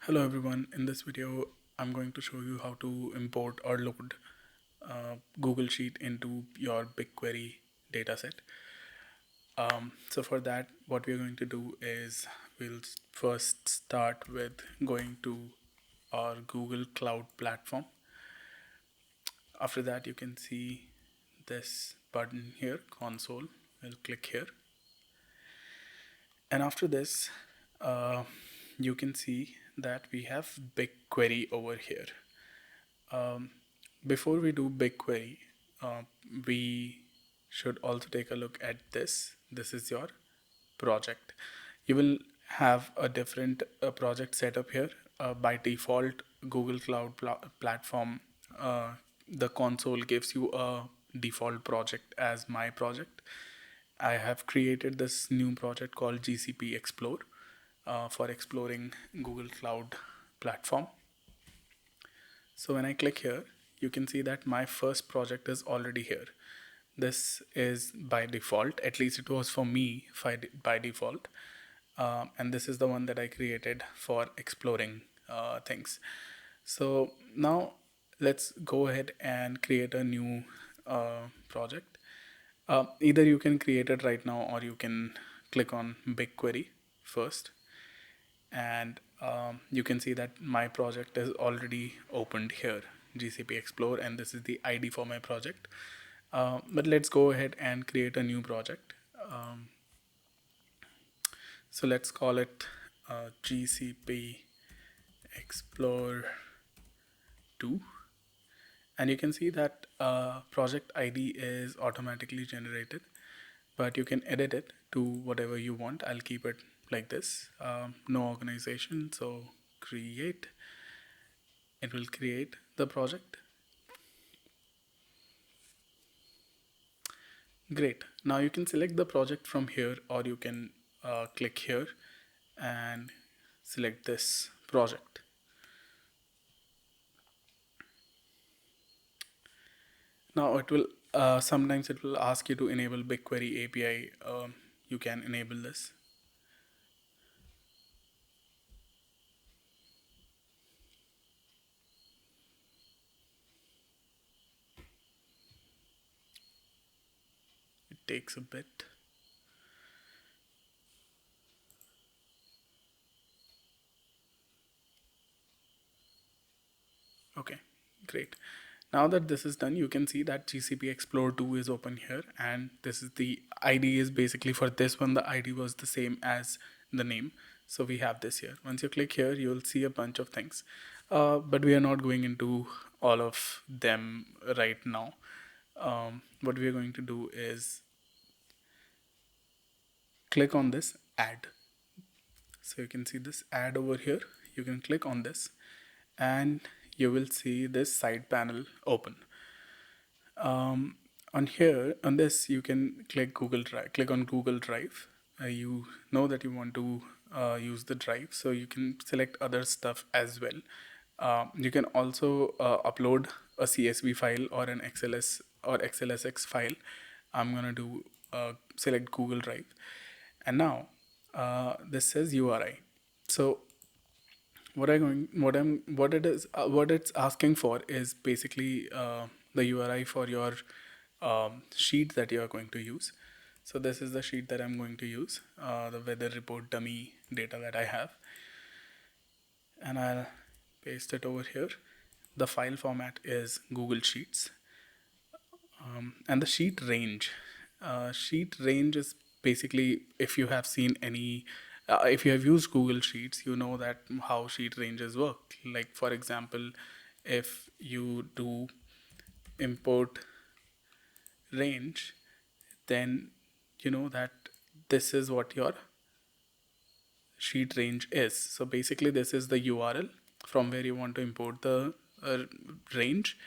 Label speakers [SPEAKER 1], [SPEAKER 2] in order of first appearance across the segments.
[SPEAKER 1] Hello everyone, in this video I'm going to show you how to import or load Google Sheet into your BigQuery dataset. So for that what we're going to do is we'll first start with going to our Google Cloud platform. After that you can see this button here, console. We'll click here, and after this uh, you can see that we have BigQuery over here. Before we do BigQuery, uh, we should also take a look at this. This is your project. You will have a different project setup here. By default, Google Cloud platform, uh, the console gives you a default project as my project. I have created this new project called GCP Explore for exploring Google Cloud platform. So when I click here, you can see that my first project is already here. This is by default, at least it was for me by default. And this is the one that I created for exploring things. So now let's go ahead and create a new project. Either you can create it right now or you can click on BigQuery first, and you can see that my project is already opened here, GCP Explore, and this is the ID for my project. But let's go ahead and create a new project. So let's call it GCP Explore 2, and you can see that project ID is automatically generated, but you can edit it to whatever you want. I'll keep it like this. No organization, so create. It will create the project. Great. Now you can select the project from here, or you can click here and select this project. Now it will sometimes it will ask you to enable BigQuery API. You can enable this. It takes a bit. Okay, great. Now that this is done, you can see that GCP Explore 2 is open here, and this is the ID is basically for this one. The ID was the same as the name. So we have this here. Once you click here, you'll see a bunch of things. But we are not going into all of them right now. What we are going to do is click on this add. So you can see this add over here. You can click on this and you will see this side panel open. On here, on this, you can click Google Drive. Click on Google Drive. You know that you want to use the drive, so you can select other stuff as well. You can also upload a CSV file or an XLS or XLSX file. I'm gonna do select Google Drive, and now this says URI. So what it's asking for is basically the URI for your sheet that you are going to use. So this is the sheet that I'm going to use, the weather report dummy data that I have, and I'll paste it over here. The file format is Google Sheets, and the sheet range is basically, if you have seen any if you have used Google Sheets, you know that how sheet ranges work. Like for example, if you do import range, then you know that this is what your sheet range is. So basically this is the URL from where you want to import the range,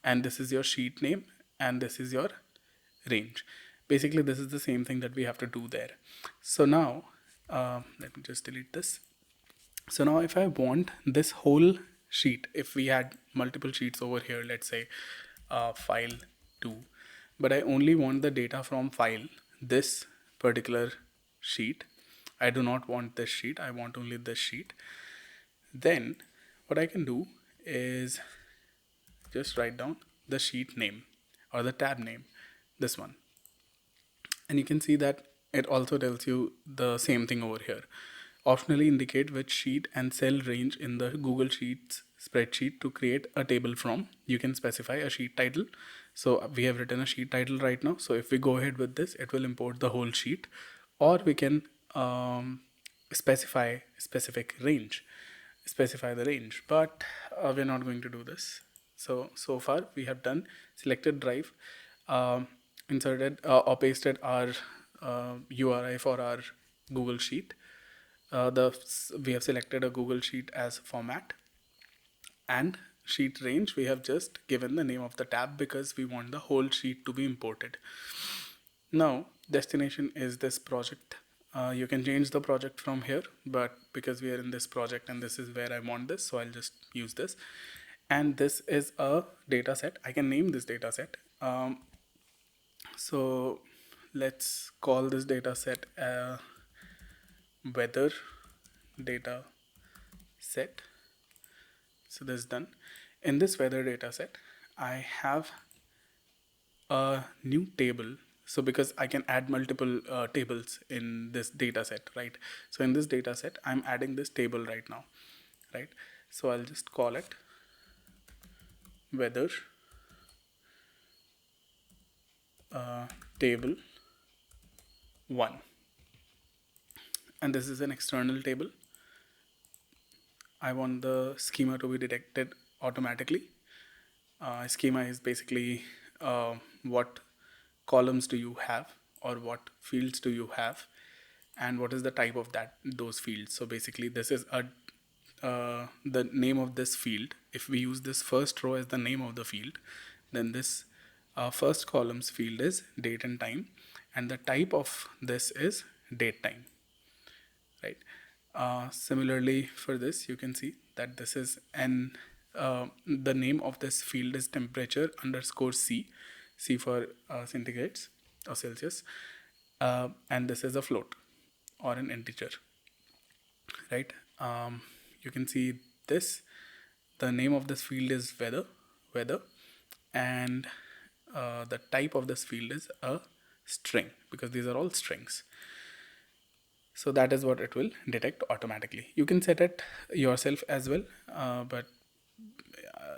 [SPEAKER 1] and this is your sheet name, and this is your range. Basically this is the same thing that we have to do there. So now let me just delete this. So now if I want this whole sheet, if we had multiple sheets over here, let's say file 2, but I only want the data from file, this particular sheet. I do not want this sheet, I want only this sheet. Then what I can do is just write down the sheet name or the tab name, this one. And you can see that it also tells you the same thing over here. Optionally indicate which sheet and cell range in the Google Sheets spreadsheet to create a table from. You can specify a sheet title. So we have written a sheet title right now. So if we go ahead with this, it will import the whole sheet, or we can specify specific range, specify the range, but we're not going to do this. So far we have done selected drive, inserted or pasted our URI for our Google Sheet. We have selected a Google Sheet as format, and sheet range we have just given the name of the tab because we want the whole sheet to be imported. Now destination is this project. You can change the project from here, but because we are in this project and this is where I want this, so I'll just use this. And this is a data set. I can name this data set. So let's call this data set weather data set. So this is done. In this weather data set, I have a new table. So because I can add multiple tables in this data set, right? So in this data set, I'm adding this table right now, right? So I'll just call it weather table 1. And this is an external table. I want the schema to be detected automatically. Schema is basically what columns do you have, or what fields do you have, and what is the type of those fields. So basically this is the name of this field. If we use this first row as the name of the field, then this first column's field is date and time, and the type of this is date time, right? Similarly for this, you can see that this is the name of this field is temperature underscore C for centigrades or Celsius, and this is a float or an integer, right? You can see this, the name of this field is weather, and the type of this field is a string, because these are all strings. So that is what it will detect automatically. You can set it yourself as well, but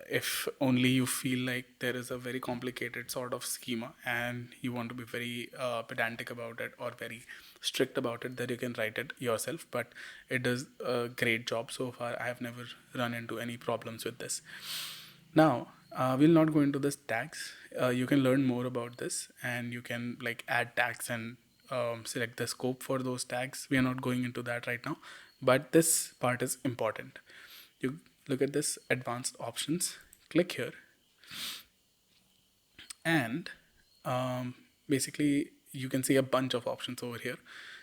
[SPEAKER 1] if only you feel like there is a very complicated sort of schema and you want to be very pedantic about it or very strict about it, then you can write it yourself. But it does a great job so far. I have never run into any problems with this. Now we'll not go into this tags. You can learn more about this, and you can like add tags and select the scope for those tags. We are not going into that right now, but this part is important. You look at this advanced options, click here, and basically you can see a bunch of options over here.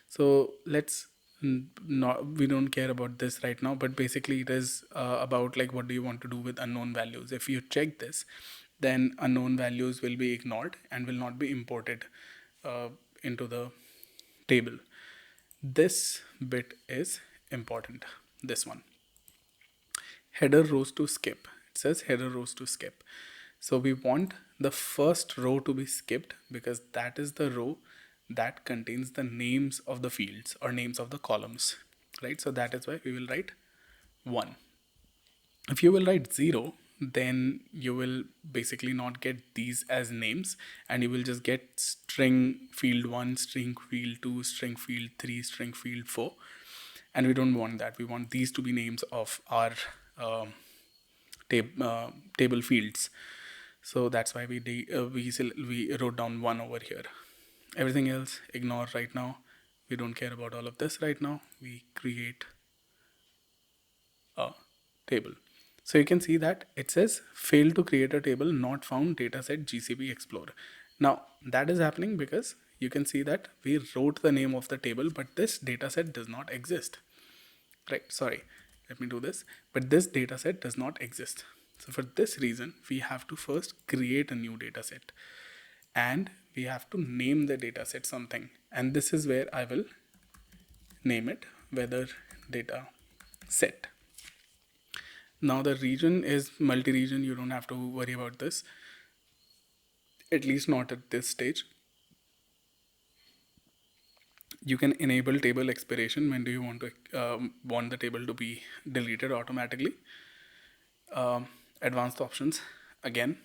[SPEAKER 1] So let's not, we don't care about this right now, but basically it is about like what do you want to do with unknown values. If you check this, then unknown values will be ignored and will not be imported into the table. This bit is important, this one. Header rows to skip. It says header rows to skip. So we want the first row to be skipped because that is the row that contains the names of the fields or names of the columns, right? So that is why we will write 1. If you will write 0, then you will basically not get these as names, and you will just get string field 1, string field 2, string field 3, string field 4. And we don't want that. We want these to be names of our table fields. So that's why we wrote down 1 over here. Everything else ignore right now. We don't care about all of this right now. We create a table. So you can see that it says failed to create a table, not found, dataset GCP Explorer. Now that is happening because you can see that we wrote the name of the table, but this dataset does not exist. Right, sorry, let me do this. But this dataset does not exist. So for this reason, we have to first create a new dataset, and we have to name the dataset something. And this is where I will name it weather data set. Now the region is multi-region. You don't have to worry about this, at least not at this stage. You can enable table expiration. When do you want to want the table to be deleted automatically? Advanced options again.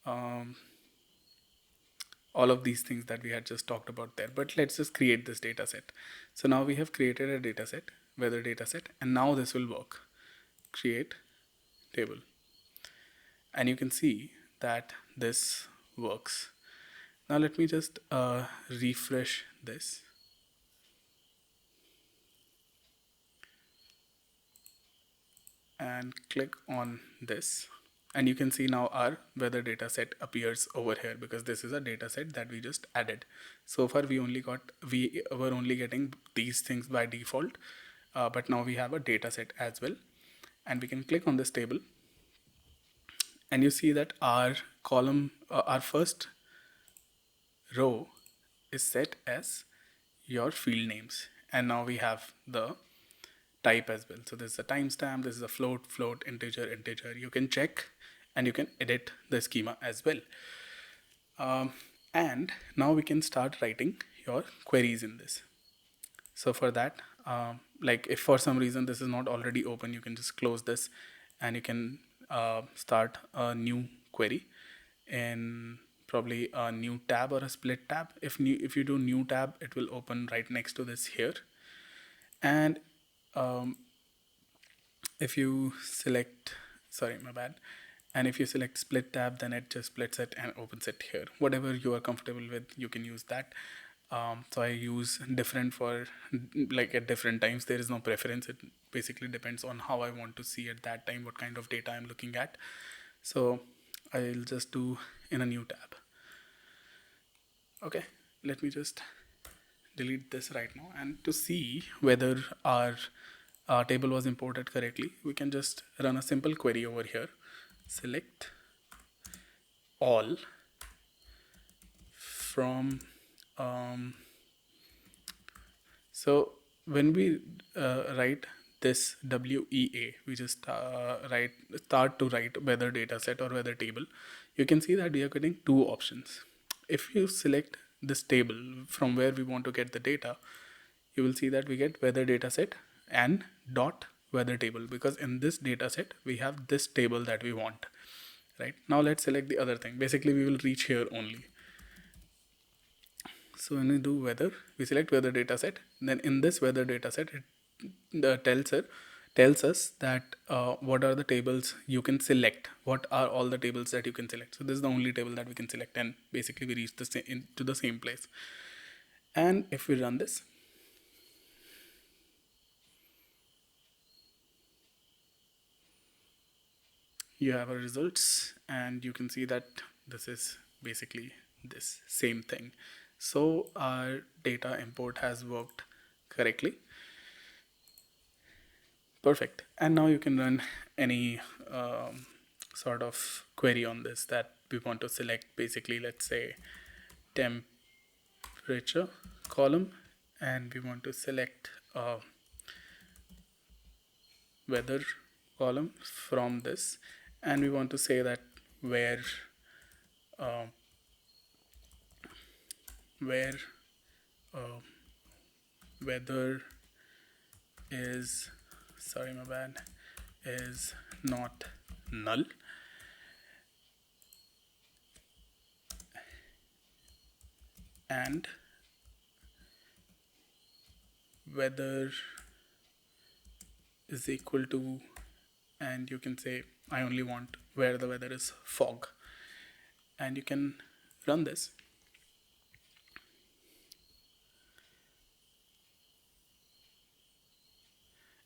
[SPEAKER 1] Um, all of these things that we had just talked about there. But let's just create this data set. So now we have created a data set, weather data set, and now this will work. Create table. And you can see that this works. Now let me just refresh this. And click on this. And you can see now our weather data set appears over here because this is a data set that we just added. So far we were only getting these things by default, but now we have a data set as well. And we can click on this table and you see that our column, our first row is set as your field names. And now we have the type as well. So this is a timestamp, this is a float, integer. You can check and you can edit the schema as well. And now we can start writing your queries in this. So for that, like if for some reason this is not already open, you can just close this and you can start a new query in probably a new tab or a split tab. If you do new tab, it will open right next to this here. And if you select, sorry, my bad. And if you select split tab, then it just splits it and opens it here. Whatever you are comfortable with, you can use that. So I use different for like at different times. There is no preference. It basically depends on how I want to see at that time, what kind of data I'm looking at. So I'll just do in a new tab. Okay, let me just delete this right now. And to see whether our table was imported correctly, we can just run a simple query over here. Select all from so when we write this WEA, we just start to write weather dataset or weather table. You can see that we are getting two options. If you select this table from where we want to get the data, you will see that we get weather dataset and dot weather table, because in this dataset we have this table that we want. Right now let's select the other thing. Basically we will reach here only. So when we do weather, we select weather dataset. Then in this weather dataset, it tells us that what are the tables you can select. What are all the tables that you can select? So this is the only table that we can select, and basically we reach to the same place. And if we run this, you have our results, and you can see that this is basically this same thing. So our data import has worked correctly. Perfect. And now you can run any sort of query on this that we want to select. Basically, let's say temperature column, and we want to select weather column from this, and we want to say that where weather is, sorry my bad, is not null, and weather is equal to, and you can say I only want where the weather is fog, and you can run this.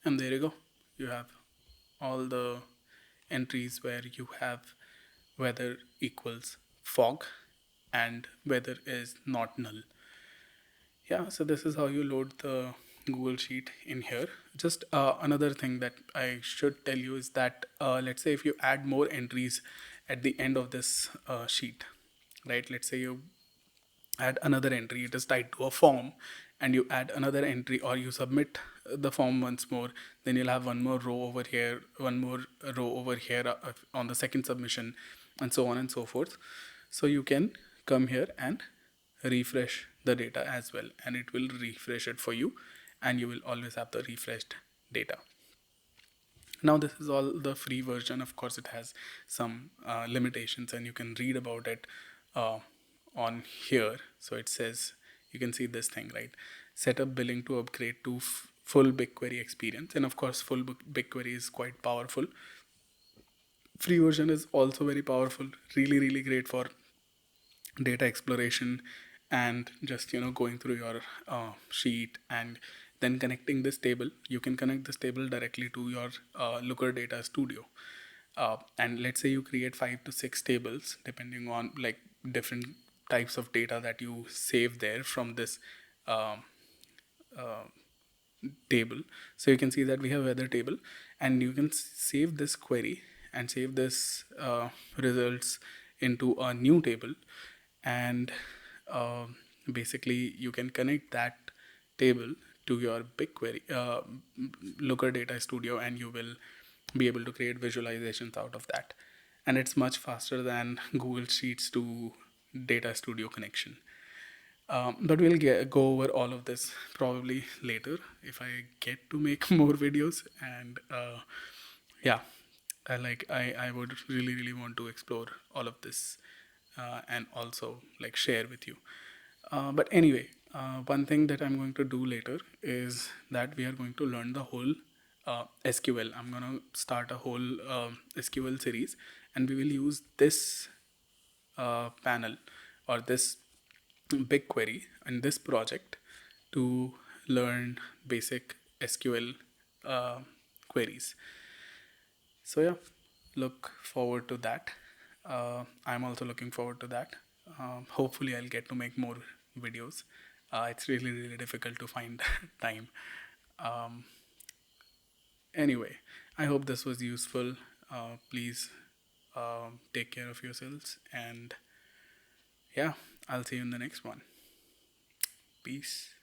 [SPEAKER 1] And there you go. You have all the entries where you have weather equals fog and weather is not null. Yeah, so this is how you load the Google Sheet in here. Just another thing that I should tell you is that let's say if you add more entries at the end of this sheet, right? Let's say you add another entry, it is tied to a form, and you add another entry, or you submit the form once more, then you'll have one more row over here, one more row over here on the second submission, and so on and so forth. So you can come here and refresh the data as well, and it will refresh it for you, and you will always have the refreshed data. Now this is all the free version. Of course it has some limitations, and you can read about it uh, on here. So it says, you can see this thing, right? Set up billing to upgrade to full BigQuery experience. And of course full BigQuery is quite powerful. Free version is also very powerful, really great for data exploration, and just going through your sheet and then connecting this table. You can connect this table directly to your Looker Data Studio, and let's say you create 5 to 6 tables depending on like different types of data that you save there from this um, uh, table. So you can see that we have weather table, and you can save this query and save this results into a new table, and uh, basically you can connect that table to your BigQuery Looker Data Studio, and you will be able to create visualizations out of that. And it's much faster than Google Sheets to Data Studio connection. But we'll go over all of this probably later if I get to make more videos. And yeah, I would really want to explore all of this and also like share with you. But anyway, one thing that I'm going to do later is that we are going to learn the whole SQL. I'm going to start a whole SQL series, and we will use this panel or this BigQuery in this project to learn basic SQL queries. So yeah, look forward to that. I'm also looking forward to that. Hopefully I'll get to make more videos. It's really difficult to find time. Um, anyway, I hope this was useful. Please take care of yourselves, and yeah, I'll see you in the next one. Peace.